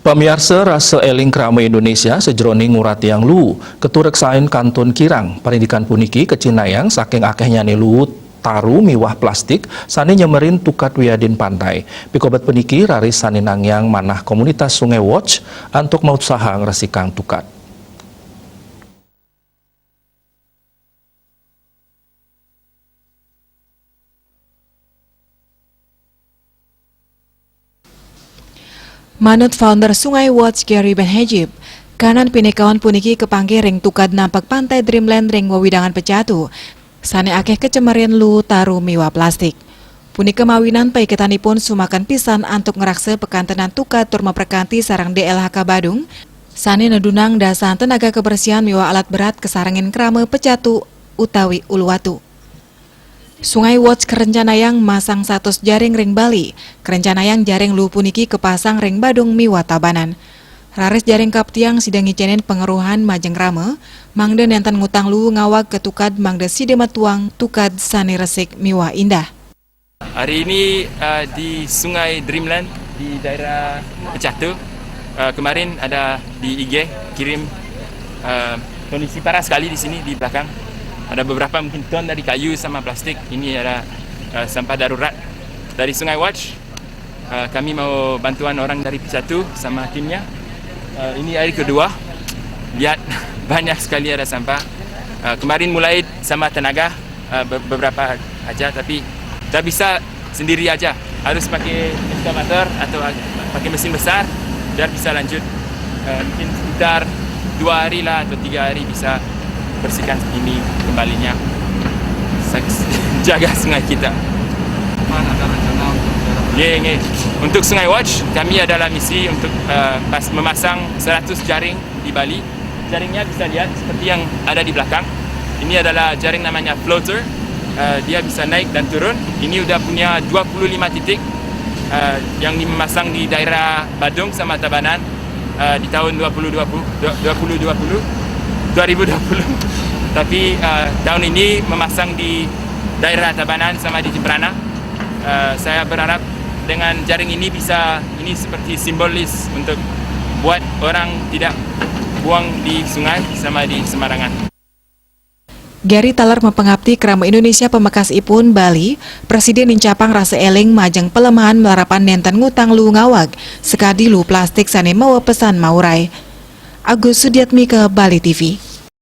Pemirsa rasa eling krama Indonesia sejroning ngurat yang lu ketureksain kantun kirang pendidikan puniki kecinayang saking akehnya nih lu taru miwah plastik sani nyemerin tukat wiadin pantai pikobat peniki raris sani nangyang manah komunitas Sungai Watch antuk mau usaha ngresikang tukat. Manut founder Sungai Watch Gary Benhejib, kanan pinekawan puniki kepanggih ring tukad nampak pantai Dreamland ring wawidangan pecatu, sane akeh kecemarian lu taru miwa plastik. Punika mawinan paiketanipun sumakan pisan antuk ngerakse pekantenan tukad turma perkanti sarang DLHK Badung, sane nedunang dasan tenaga kebersihan miwa alat berat kesarangin krame pecatu utawi uluwatu. Sungai Watch kerencanayang masang 100 jaring ring Bali, kerencanayang jaring lu puniki kepasang ring Badung miwa Tabanan. Raris jaring kaptiang sidang ngicenen pengeruhan majeng rame, mangde nenten ngutang lu ngawag ketukad mangde sidema tuang tukad sani resik miwa indah. Hari ini di Sungai Dreamland di daerah Pecatu, kemarin ada di IG kirim kondisi parah sekali di sini di belakang. Ada beberapa mungkin ton dari kayu sama plastik. Ini ada sampah darurat dari Sungai Watch. Kami mau bantuan orang dari Pecatu sama timnya. Ini hari kedua. Lihat banyak sekali ada sampah. Kemarin mulai sama tenaga beberapa aja, tapi tak bisa sendiri aja. Harus pakai ekskavator atau pakai mesin besar biar bisa lanjut. Mungkin sekitar 2 hari lah atau 3 hari bisa bersihkan ini kembalinya, jaga sungai kita. Mana ada rencana Untuk Sungai Watch, kami adalah misi untuk memasang 100 jaring di Bali. Jaringnya bisa lihat seperti yang ada di belakang. Ini adalah jaring namanya floater. Dia bisa naik dan turun. Ini udah punya 25 titik yang dimasang di daerah Badung sama Tabanan di tahun 2020. Tapi tahun ini memasang di daerah Tabanan sama di Jemberana. Saya berharap dengan jaring ini ini seperti simbolis untuk buat orang tidak buang di sungai sama di sembarangan. Gary talar mempengabdi krama Indonesia pemekas ipun Bali, Presiden Incapang rasa eling majang pelemahan melarapan nenten ngutang lu ngawag, sekadi lu plastik sane mawa pesan maurai. Agus Sudiatmi ke Bali TV.